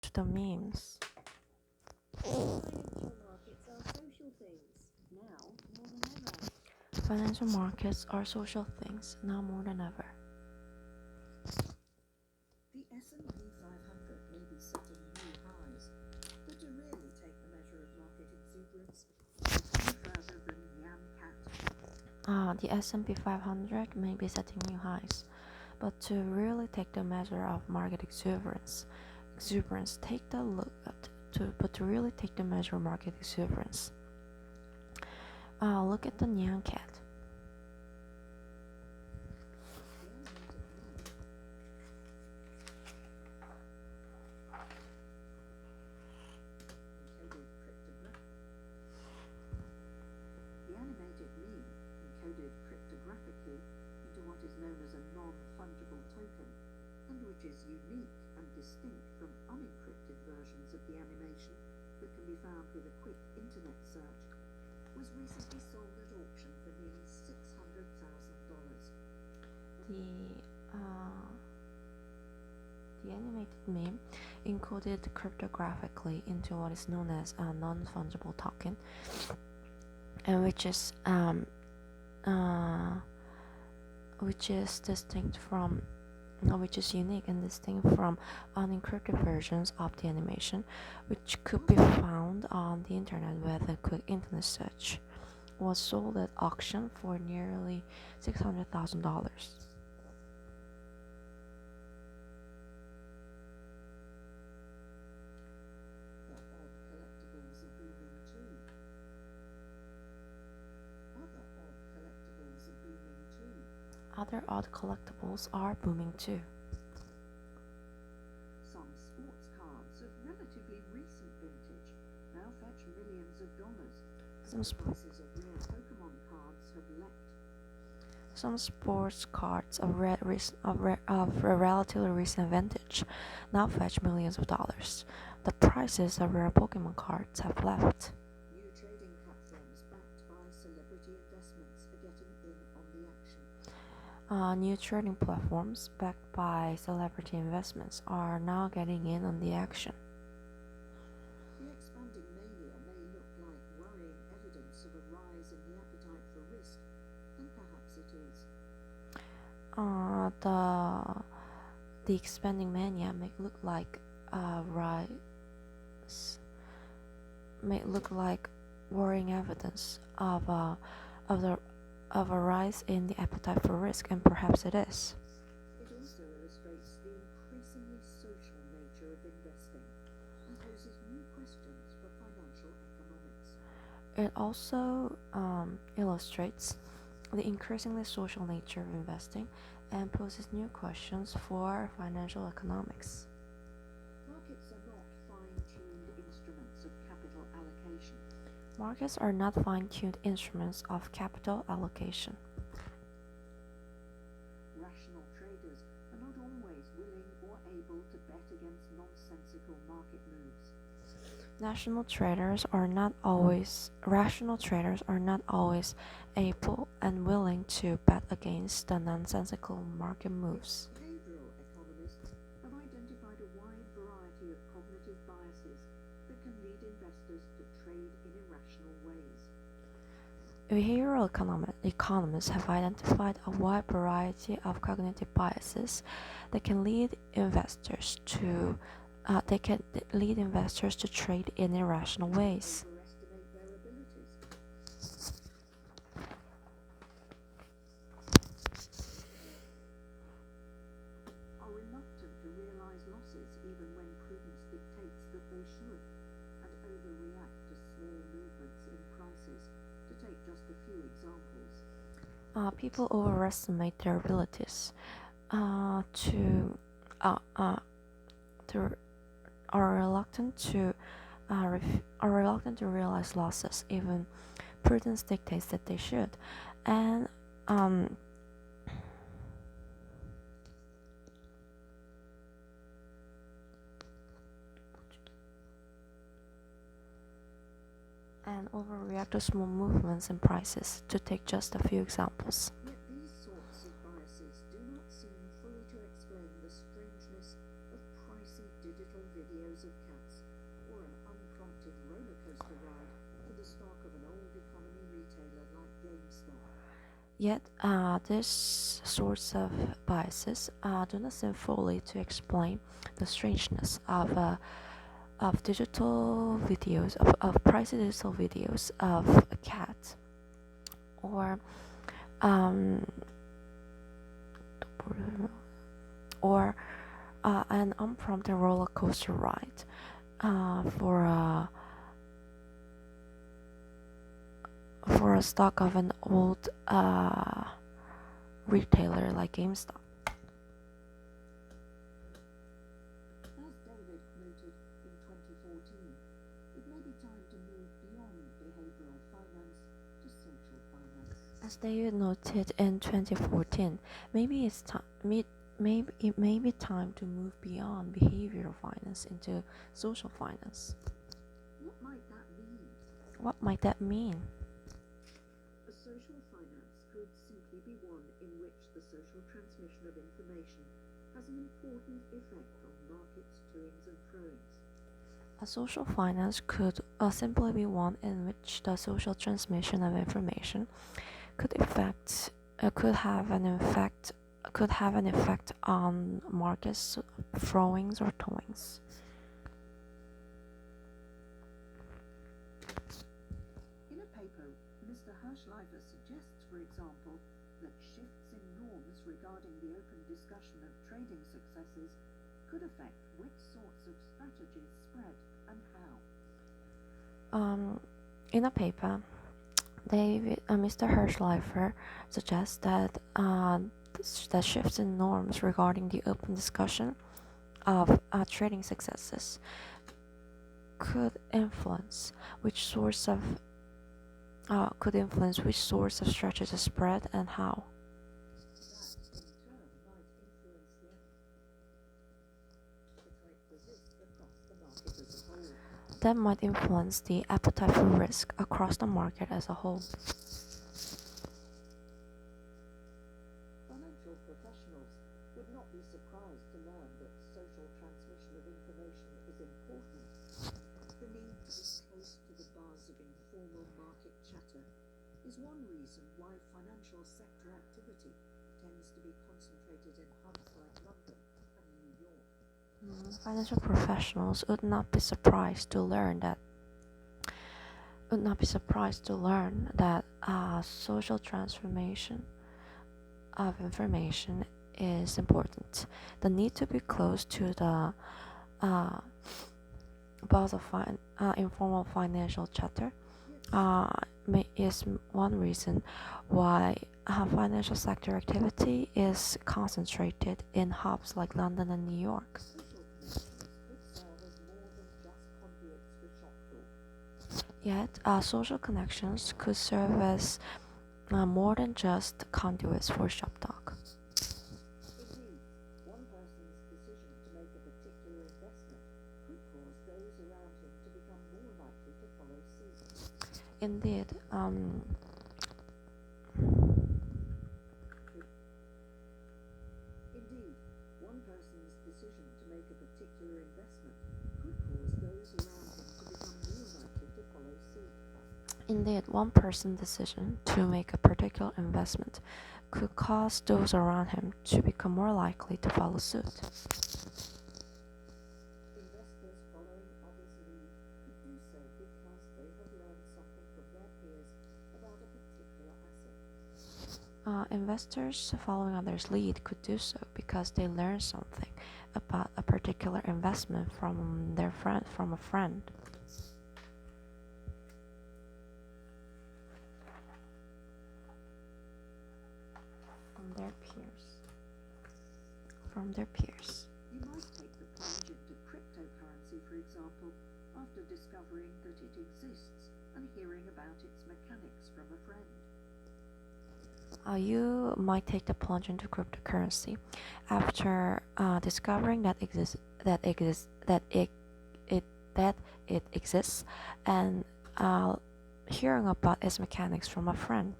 to the memes. Financial markets are social things now more than ever. The S&P 500 may be setting new highs, but to really take the measure of market exuberance, look no further than Nyan Cat. The S&P 500 may be setting new highs, but to really take the measure of market exuberance, take the look at to really take the measure of market exuberance. Look at the Nyan Cat. The animated meme encoded cryptographically into what is known as a non-fungible token, and which is unique and distinct from unencrypted versions of the animation that can be found with a quick internet search, was recently sold at auction for nearly $600,000. The animated meme encoded cryptographically into what is known as a non-fungible token, and which is unique and distinct from unencrypted versions of the animation, which could be found on the internet with a quick internet search, was sold at auction for nearly $600,000. Other odd collectibles are booming too. Some sports cards of relatively recent vintage now fetch millions of dollars. Prices of rare Pokemon cards have leapt. Some sports cards of relatively recent vintage now fetch millions of dollars. The prices of rare Pokemon cards have leapt. New trading platforms backed by celebrity investments are getting in on the action. New trading platforms backed by celebrity investments are now getting in on the action. The expanding mania may look like worrying evidence of a rise in the appetite for risk, and perhaps it is. The expanding mania may look like worrying evidence of a rise in the appetite for risk, and perhaps it is. It also illustrates the increasingly social nature of investing and poses new questions for financial economics. It also illustrates the increasingly social nature of investing and poses new questions for financial economics. Markets are not fine-tuned instruments of capital allocation. Markets are not fine-tuned instruments of capital allocation. Rational traders are not always willing or able to bet against nonsensical market moves. Rational traders are not always able and willing to bet against the nonsensical market moves. Behavioral economists have identified a wide variety of cognitive biases that can lead investors to trade in irrational ways. Behavioral economists have identified a wide variety of cognitive biases that can lead investors to trade in irrational ways. Overestimate their abilities. Are reluctant to realize losses even when prudence dictates that they should, and overreact to small movements in prices, to take just a few examples. People overestimate their abilities are reluctant to realize losses, even prudence dictates that they should, and overreact to small movements in prices, to take just a few examples. Yet these sorts of biases do not seem fully to explain the strangeness of pricey digital videos of Yet, these sorts of biases do not seem fully to explain the strangeness of digital videos of pricey digital videos of a cat or um, or an unprompted roller coaster ride for a stock of an old retailer like GameStop. As David noted in 2014, it may be time to move beyond behavioral finance to social finance. As David noted in 2014, maybe it may be time to move beyond behavioral finance into social finance. What might that mean? What might that mean? A social finance could simply be one in which the social transmission of information has an important effect on markets' toings and froings. A social finance could simply be one in which the social transmission of information could have an effect on markets' throwings or towings. In a paper, Mr. Hirschleifer suggests, for example, that shifts in norms regarding the open discussion of trading successes could affect which sorts of strategies spread and how. In a paper, Mr. Hirschleifer suggests that the shifts in norms regarding the open discussion of trading successes could influence which source of strategies spread and how. That might influence the appetite for risk across the market as a whole. Financial professionals would not be surprised to learn that social transmission of information is important. The need to be close to the buzz of informal market chatter is one reason why financial sector activity tends to be concentrated in hubs like London and New York. Financial professionals would not be surprised to learn that social transformation of information is important. The need to be close to the buzz of informal financial chatter is one reason why financial sector activity is concentrated in hubs like London and New York. Social connections could serve as more than just conduits for shop talk. Yet, social connections could serve as more than just conduits for shop talk. Indeed, one person's decision to make a particular investment could cause those around him to become more likely to follow suit. Indeed, one person's decision to make a particular investment could cause those around him to become more likely to follow suit. Investors following others' lead could do so because they have learned something from their peers about a particular asset. Investors following others' lead could do so because they learned something about a particular investment from a friend. From their peers. You might take the plunge into cryptocurrency, for example, after discovering that it exists and hearing about its mechanics from a friend. You might take the plunge into cryptocurrency after discovering that it exists and hearing about its mechanics from a friend.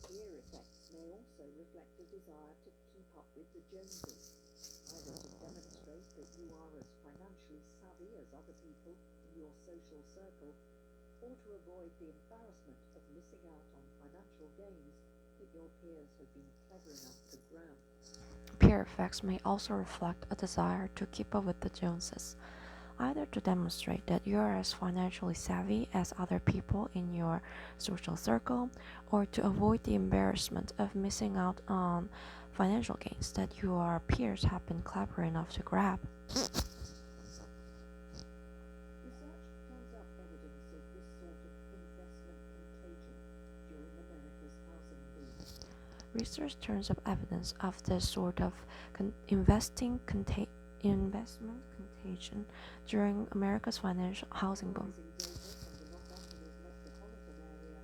Fear effects may also reflect a desire to keep up with the Joneses, either to demonstrate that you are as financially savvy as other people in your social circle, or to avoid the embarrassment of missing out on financial gains that your peers have been clever enough to grab. Peer effects may also reflect a desire to keep up with the Joneses, either to demonstrate that you are as financially savvy as other people in your social circle, or to avoid the embarrassment of missing out on financial gains that your peers have been clever enough to grab. Research turns up evidence of this sort of investment contagion during America's housing boom. Research turns up evidence of this sort of investment contagion during America's financial housing boom. Analyzing data from the Los Angeles metropolitan area,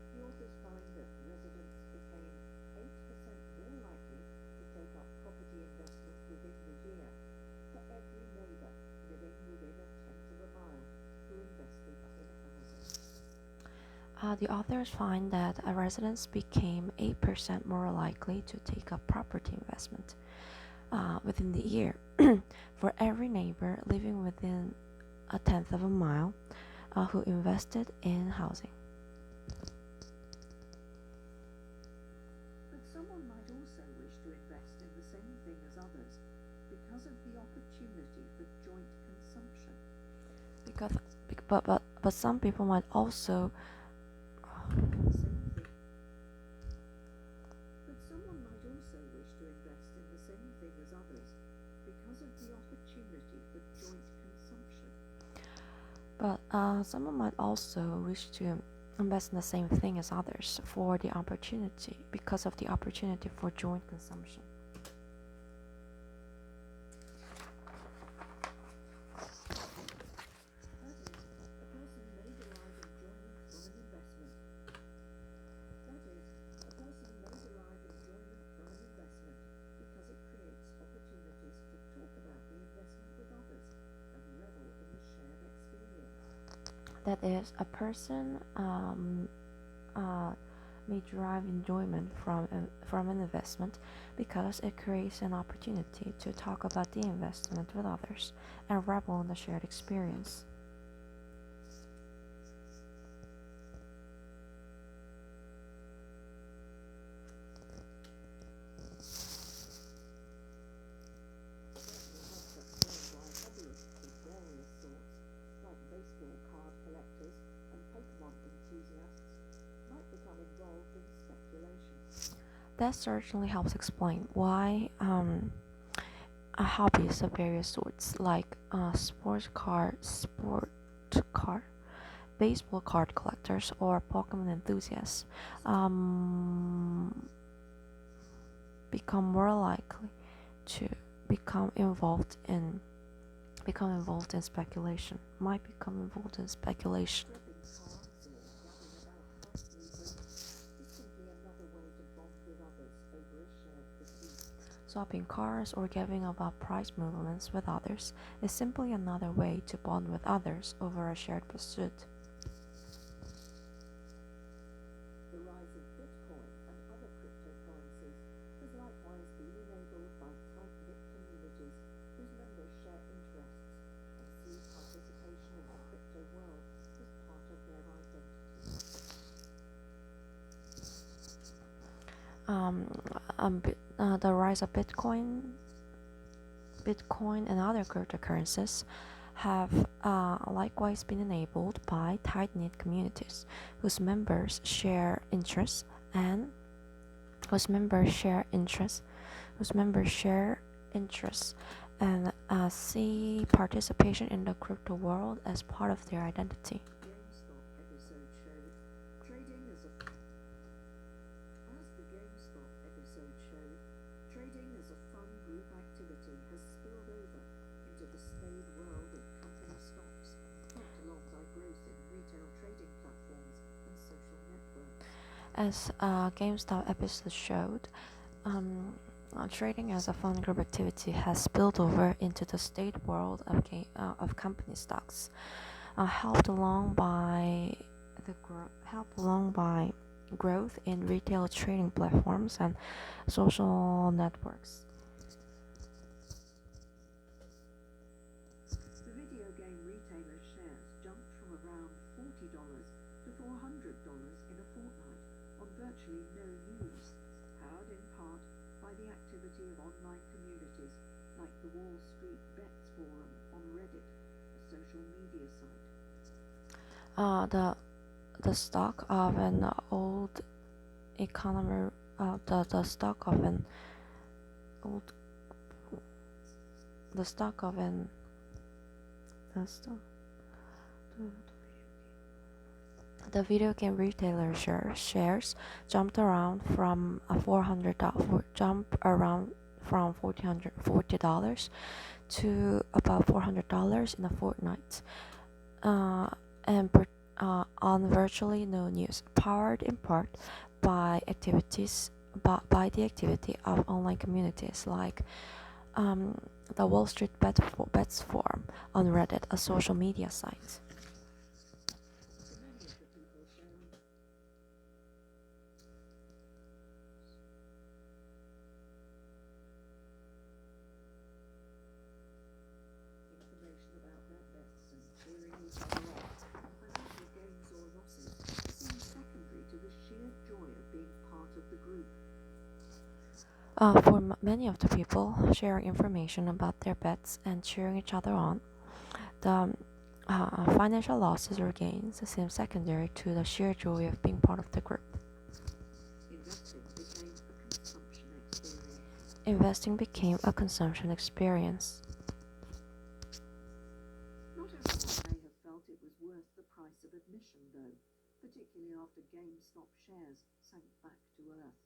the authors find that residents became 8% more likely to take up property investments within the year for every neighbor living within a tenth of a mile who invested in housing. The authors find that residents became 8% more likely to take up property investment within the year for every neighbor living within a tenth of a mile who invested in housing. But someone might also wish to invest in the same thing as others because of the opportunity for joint consumption. Because, but some people might also But someone might also wish to invest in the same thing as others because of the opportunity for joint consumption. someone might also wish to invest in the same thing as others for the opportunity because of the opportunity for joint consumption. That is, a person may derive enjoyment from an investment because it creates an opportunity to talk about the investment with others and revel in the shared experience. Baseball card collectors and Pokemon enthusiasts might become involved in speculation. That certainly helps explain why hobbies of various sorts, like sport car, baseball card collectors, or Pokemon enthusiasts, become more likely to become involved in speculation. Might become involved in speculation. Swapping cars or giving about price movements with others is simply another way to bond with others over a shared pursuit. The rise of Bitcoin and other cryptocurrencies has likewise been enabled by tight-knit communities whose members share interests and see participation in the crypto world as part of their identity. The rise of Bitcoin and other cryptocurrencies have likewise been enabled by tight-knit communities whose members share interests and see participation in the crypto world as part of their identity. Trading as a fun group activity has spilled over into the staid world of company stocks, helped along by growth in retail trading platforms and social networks. As GameStop episode showed, trading as a fun group activity has spilled over into the state world of company stocks, helped along by growth in retail trading platforms and social networks. The video game retailer shares jumped from around $40 to $400 in a fortnight on virtually no use, powered in part by the activity of online communities like the Wall Street Bets Forum on Reddit, a social media site. The stock of an old economy, the stock of an old, the stock of an, the stock, the video game retailer shares jumped around from $1,440 to about $400 in a fortnight, and on virtually no news, powered in part by the activity of online communities like the Wall Street Bets Forum on Reddit, a social media site. Information about their bets and cheering each other on, financial gains or losses, seems secondary to the sheer joy of being part of the group. For many of the people, sharing information about their bets and cheering each other on, the financial losses or gains seem secondary to the sheer joy of being part of the group. Investing became a consumption experience. Investing became a consumption experience. Not everyone may have felt it was worth the price of admission, though, particularly after GameStop shares sank back to earth.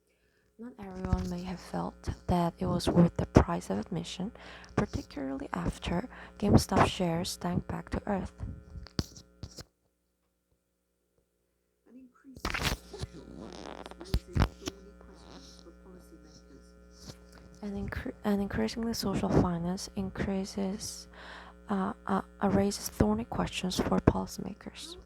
Not everyone may have felt that it was worth the price of admission, particularly after GameStop shares sank back to earth. An increasing social violence raises thorny questions for policymakers. And increasingly, social finance raises thorny questions for policymakers.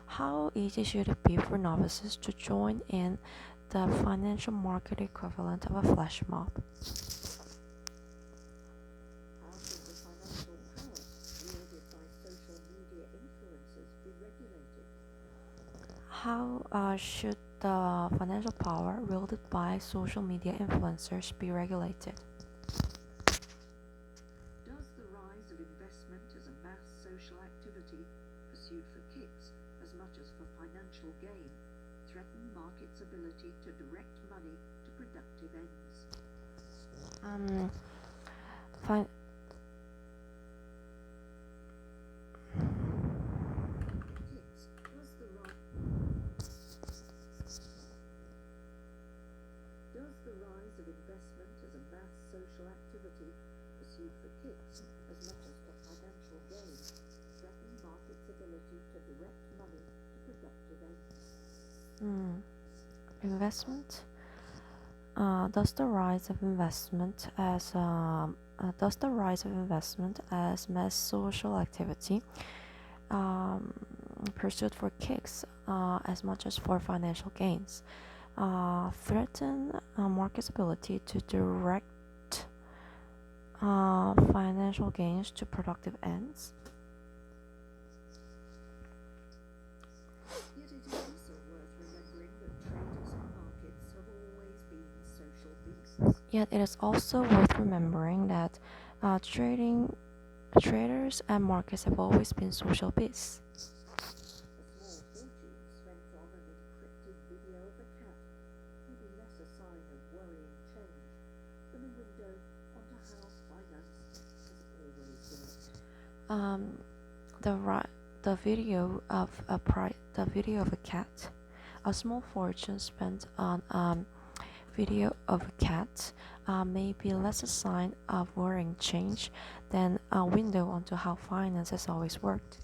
How easy should it be for novices to join in the financial market equivalent of a flash mob? How easy should it be for novices to join in the financial market? How should the financial power wielded by social media influencers be regulated? Does the rise of investment as a mass social activity pursued for kicks as much as for financial gain threaten markets' ability to direct money to productive ends? Fine. Does the rise of investment as a mass social activity pursued for kicks as much as for financial gain threaten markets' ability to direct money to productive ends? Investment. Does the rise of investment as mass social activity pursued for kicks as much as for financial gains threaten markets' ability to direct financial gains to productive ends? Yet it is also worth remembering that traders and markets have always been social beasts. Yet it is also worth remembering that traders and markets have always been social beasts. A small fortune spent on an encrypted video of a cat may be less a sign of worrying change than a window onto how finance has always worked. The video of a cat. A small fortune spent on video of a cat may be less a sign of worrying change than a window onto how finance has always worked.